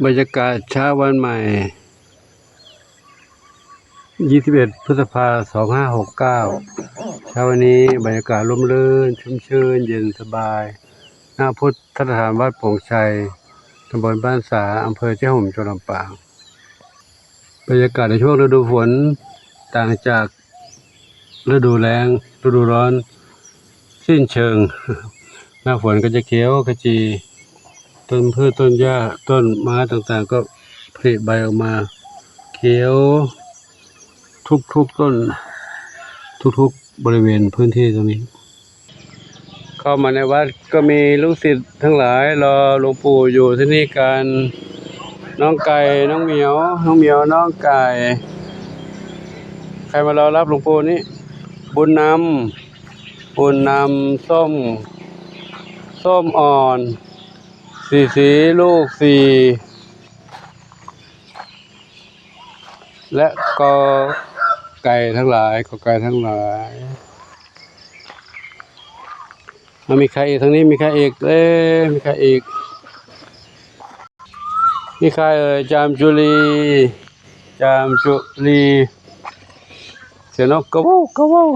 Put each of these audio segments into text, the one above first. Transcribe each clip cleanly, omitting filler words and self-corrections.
บรรยากาศเช้าวันใหม่ 21 พฤษภาคม 2569 เช้าวันนี้บรรยากาศร่มรื่นชุ่มชื่นเย็นสบายหน้าพุทธสถานวัดโป่งชัยตำบลบ้านสาอำเภอเจ้าห่มจังหวัดลำปางบรรยากาศในช่วงฤดูฝนต่างจากฤดูแล้งฤดูร้อนสิ้นเชิง หน้าฝนก็จะเขียวขจีต้นพืชต้นหญ้าต้นไม้ต่างๆก็ผลิใบออกมาเขียวทุกต้นทุกบริเวณพื้นที่ตรงนี้เข้ามาในวัดก็มีลูกศิษย์ทั้งหลายรอหลวงปู่อยู่ที่นี่กันน้องไก่น้องเหมียวน้องไก่ใครมารอรับหลวงปู่นี่บุญนำส้มอ่อนสีลูกและกอไก่ทั้งหลายมันมีใครอีกทั้งนี้มีใครอีกมีใครอีกมีใครจามจุลีเสียงนกกระว่าว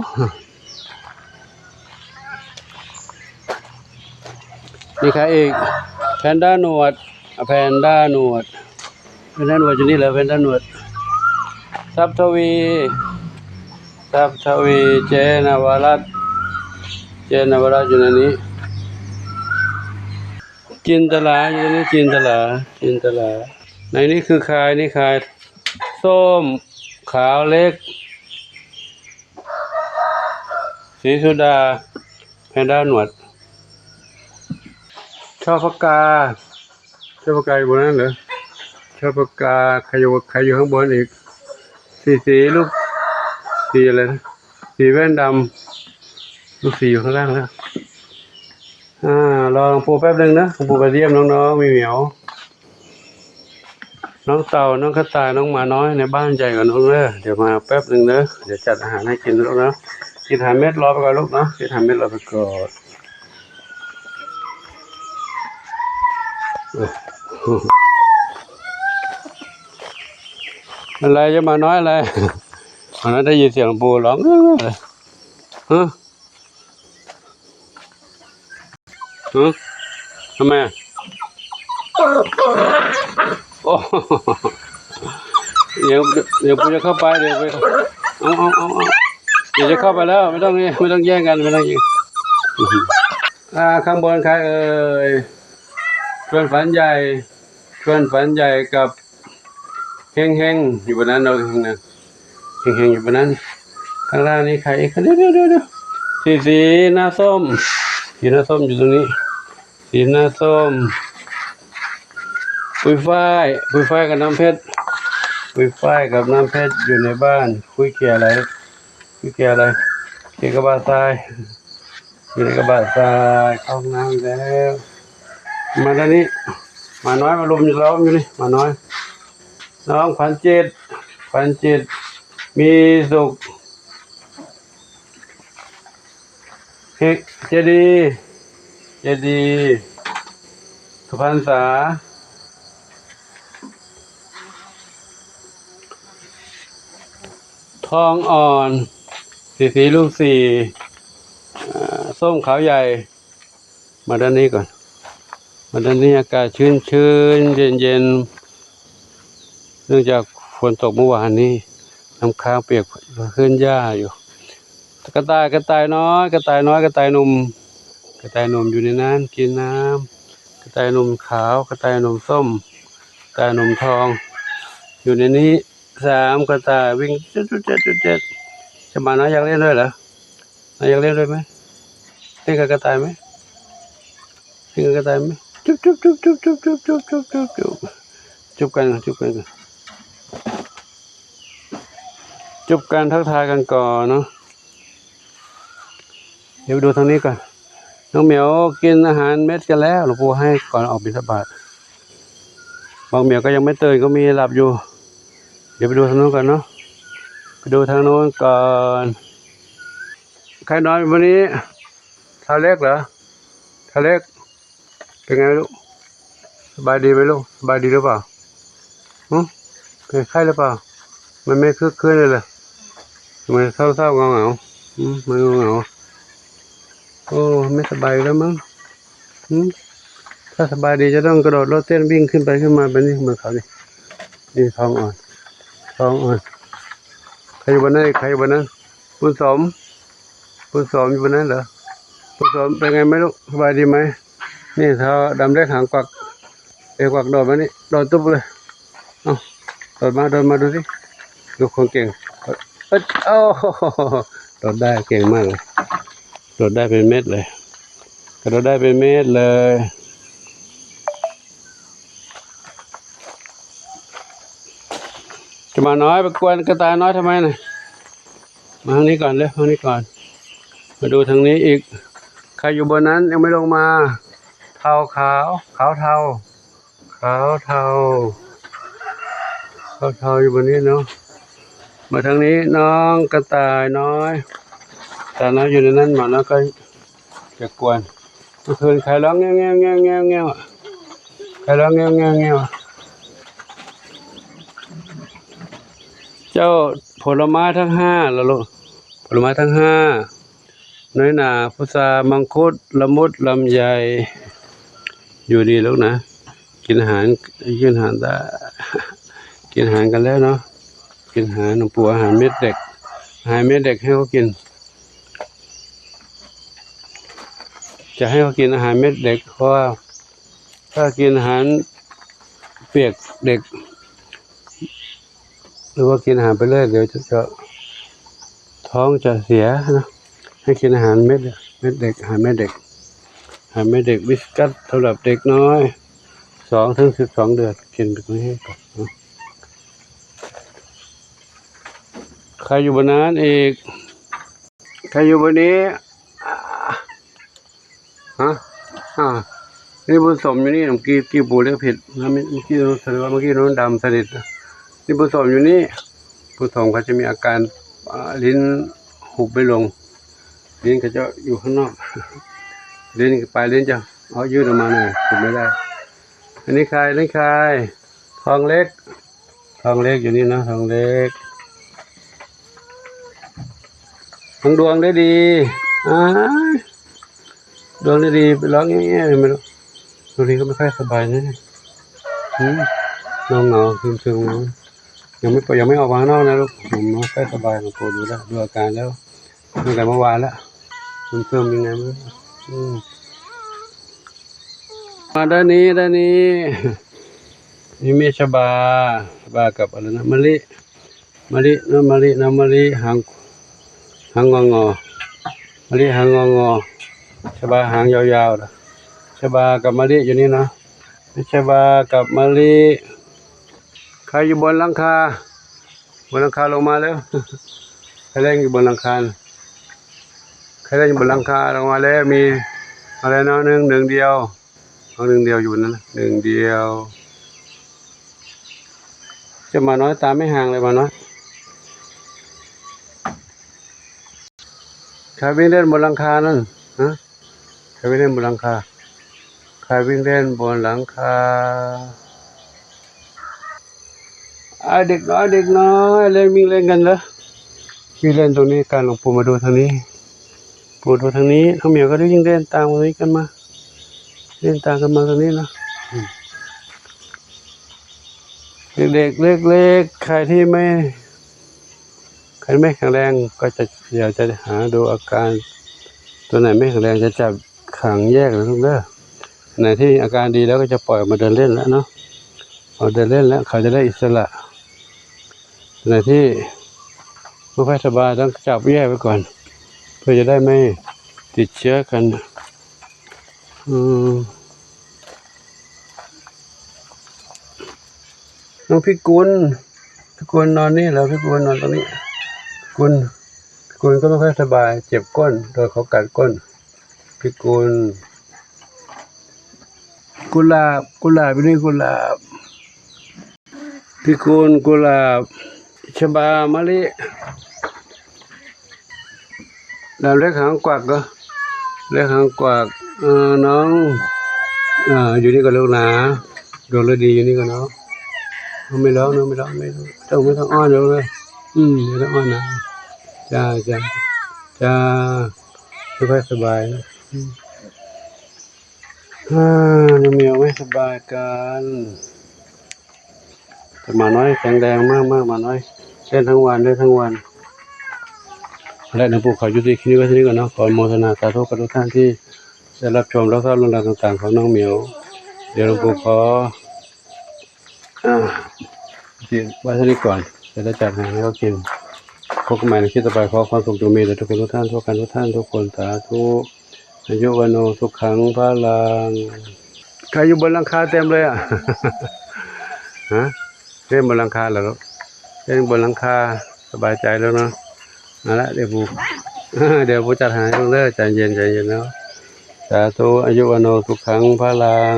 มีใครอีกแพนด้าหนวดอยู่นี่เหรอแพนด้าหนวดทรัพทวีเจนวรัตน์อยู่ในนี้จินตลาอยู่ในนี้จินตลาในนี้คือใครนี่ใครส้มขาวเล็กศรีสุดาแพนด้าหนวดช่อพกาอยู่บนนั้นเหรอช่อพกาใครอยู่ข้างบนอีกสีลูกสีอะไรนะสีแว่นดำลูกสีอยู่ข้างล่างแล้วรอหลวงปู่แป๊บนึงนะหลวงปู่ไปเยี่ยมน้องๆมีเหมียวน้องเต่าน้องกระต่ายน้องหมาน้อยในบ้านใหญ่กว่าน้องเลยเดี๋ยวมาแป๊บนึงนะเดี๋ยวจัดอาหารให้กินลูกนะกินอาหารเม็ดรอไปก่อนลูกนะกินอาหารเม็ดรอไปก่อนอะไรจะมาน้อยอะไรวันนั้นได้ยินเสียงหลวงปู่ร้องทำไมโอ้เดี๋ยวปู่จะเข้าไปเดี๋ยวไปเดี๋ยวจะเข้าไปแล้วไม่ต้องแย่งกันไม่ต้องยิงข้างบนใครเพื่อนฝันใหญ่กับเฮงอยู่บนนั้นเราเฮงอยู่บนนั้นข้างล่างนี้ใครเดี๋ยวสีหน้าส้มอยู่ตรงนี้สีหน้าส้มปุยฝ้ายกับน้ำเพชรอยู่ในบ้านคุยเกี่ยวอะไรเกี่ยวกระบะทรายอยู่ในกระบะทรายเข้าห้องน้ำแล้วมาด้านนี้มาน้อยมาลุมอยู่ล้อมอยู่นี่มาน้อยน้องพันจิตมีสุขเจดีสุพรรณษาทองอ่อนสีลูกส้มขาวใหญ่มาด้านนี้ก่อนมาด้านนี้อากาศชื้นเย็นเนื่องจากฝนตกเมื่อวานนี้น้ำค้างเปียกขึ้นหญ้าอยู่กระต่ายน้อยกระต่ายหนุ่มอยู่ในนั้นกินน้ำกระต่ายหนุ่มขาวกระต่ายหนุ่มส้มกระต่ายหนุ่มทองอยู่ในนี้3 กระต่ายวิ่ง7จะมาน้อยอยากเล่นด้วยเหรอน้อยอยากเล่นด้วยไหมเล่นกับกระต่ายไหมจุ๊บกันทักทายกันก่อนเนาะเดี๋ยวดูทางนี้ก่อนน้องเหมียวกินอาหารเม็ดกันแล้วหลวงปู่ให้ก่อนออกบิณฑบาตบางเหมียวก็ยังไม่ตื่นก็มีหลับอยู่เดี๋ยวไปดูทางโน้นก่อนเนาะก่อนใครนอนวันนี้ทาเล็กเหรอเป็นไงลูกสบายดีไหมลูกสบายดีหรือเปล่า เป็นไข้หรือเปล่ามันไม่คึกคืนเลยเหรอมันเศร้าๆเหงาๆมันเหงาโอ้ไม่สบายแล้วมั้งถ้าสบายดีจะต้องกระโดดโลดเต้นวิ่งขึ้นไปขึ้นมาแบบนี้เหมือนเขานี่ท้องอ่อนใครอยู่บนนั้นใครอยู่บนนั้นบุญสมอยู่บนนั้นเหรอบุญสมเป็นไงไม่รู้สบายดีไหมนี่เท้าดำเล็กหางกวักกวักโดดมานี่โดดตุ๊บเลยโดดมาดูสิดูคนเก่งโอ้โดดได้เก่งมากเลยโดดได้เป็นเม็ดเลยกระโดดได้เป็นเม็ดเลยจะมาน้อยไปกวนกระต่ายน้อยทำไมน่ะมาทางนี้ก่อนเลยทางนี้ก่อนมาดูทางนี้อีกใครอยู่บนนั้นยังไม่ลงมาเทาขาวเทาอยู่บนนี้เนาะมาทางนี้น้องกระต่ายน้อยแต่น้อยอยู่ในนั้นหมาน้อยก็จะกวนเมื่อคืนใครร้องเงี้ยวใครร้องเงี้ยวเจ้าผลไม้ทั้งห้าแล้วลูกผลไม้ทั้งห้าน้อยหนาพุทรามังคุดละมุดลำไยอยู่ดีลูกนะกินอาหารได้กินอาหารกันแล้วเนาะกินอาหารหลวงปู่อาหารเม็ดเด็กให้เขากินจะให้เขากินอาหารเม็ดเด็กเพราะว่าถ้ากินอาหารเปียกเด็กหรือว่ากินอาหารไปเรื่อยเดี๋ยวจะท้องจะเสียนะให้กินอาหารเม็ดเด็กอาหารเม็ดเด็กวิสกัสสำหรับเด็กน้อย2 ถึง 12 เดือนกินแบบนี้ให้ก่อนใครอยู่บนนั้นอีกใครอยู่บนนี้นี่บุญสมอยู่นี่เมื่อกี้ปูเรียกผิดนะเมื่อกี้แสดงว่าเมื่อกี้น้องดำสนิทนะนี่บุญสมอยู่นี่บุญสมเขาจะมีอาการลิ้นหุบไม่ลงลิ้นเขาจะอยู่ข้างนอกลิ้นปลายลิ้นจะยืดออกมาหน่อยหุบไม่ได้อันนี้ใครทองเล็กอยู่นี่นะทองเล็กทั้งดวงได้ดีดวงได้ดีไปร้องเงี้ยไม่รู้ตัวนี้ก็ไม่ค่อยสบายนะน้องเหงาซึมยังไม่ออกมาข้างนอกนะลูกผมไม่ค่อยสบายหลวงปู่ดูแล้วดูอาการแล้วตั้งแต่เมื่อวานแล้วซึมยังไงมั้งมาด้านนี้นี่เมชบากับอะไรนะมะลิหางงอมะลิหางงอชบาหางยาวๆนะชบากับมะลิอยู่นี่นะชบากับมะลิใครอยู่บนหลังคาลงมาแล้วใครเล่นอยู่บนหลังคาลงมาแล้วมีอะไรเนาะหนึ่งเดียวอยู่นั่นนะหนึ่งเดียวจะมาน้อยตามไม่ห่างเลยมาน้อยใครวิ่งเล่นบนหลังคานั่นใครวิ่งเล่นบนหลังคาเด็กน้อยเล่นวิ่งเล่นกันเหรอวิ่งเล่นตรงนี้การหลวงปู่มาดูทางนี้ปู่ดูทางนี้น้องเหมียวก็ได้วิ่งเล่นตามตรงนี้กันมาเล่นตามกันมาตรงนี้นะเด็กเล็กใครที่ไม่แข็งแรงก็อยากจะหาดูอาการตัวไหนไม่แข็งแรงจะจับขังแยกเลยทุกเด้อไหนที่อาการดีแล้วก็จะปล่อยมาเดินเล่นแล้วเนาะเดินเล่นแล้วเขาจะได้อิสระไหนที่ไม่ค่อยสบายต้องจับแยกไว้ก่อนเพื่อจะได้ไม่ติดเชื้อกันน้องพี่กุลนอนนี่เหรอพี่กุลนอนตรงนี้กุลก็ไม่ค่อยสบายเจ็บก้นโดนเขากัดก้นพี่กุลกุหลาบอยู่นี่กุหลาบพี่กุลกุหลาบชบามะลิดาวเล็กหางกวักเหรอน้องอยู่นี่ก็ลูกนะดวงฤดีอยู่นี่ก็เนาะ ไม่ร้องไม่ร้องไม่ต้องอ้อนเลยไม่ต้องอ้อนนะจ้าค่อยสบายนะน้องเหมียวไม่สบายกันแต่หมาน้อยแข็งแรงมากหมาน้อยเล่นทั้งวันได้ทั้งวันและหลวงปู่ขอยุติคลิปไว้ที่นี้ก่อนเนาะขออนุโมทนาสาธุกับทุกท่านที่ได้รับชมแล้วก็เรื่องราวต่างๆของน้องเหมียวเดี๋ยวหลวงปู่ขอกินไว้ที่นี้ก่อนจะได้จัดให้เขากินพบกันใหม่ในคลิปต่อไปขอความสุขจงมีแด่ทุกคนทุกท่านทุกคนสาธุอายุวันโนสุขังพลังใครอยู่บนหลังคาเต็มเลยอ่ะ ฮะเล่นบนหลังคาเหรอเล่นบนหลังคาสบายใจแล้วเนาะเอาละเดี๋ยวบูจัดหาเรื่อยใจเย็นแล้วสาธุอายุวันโนสุขังพลัง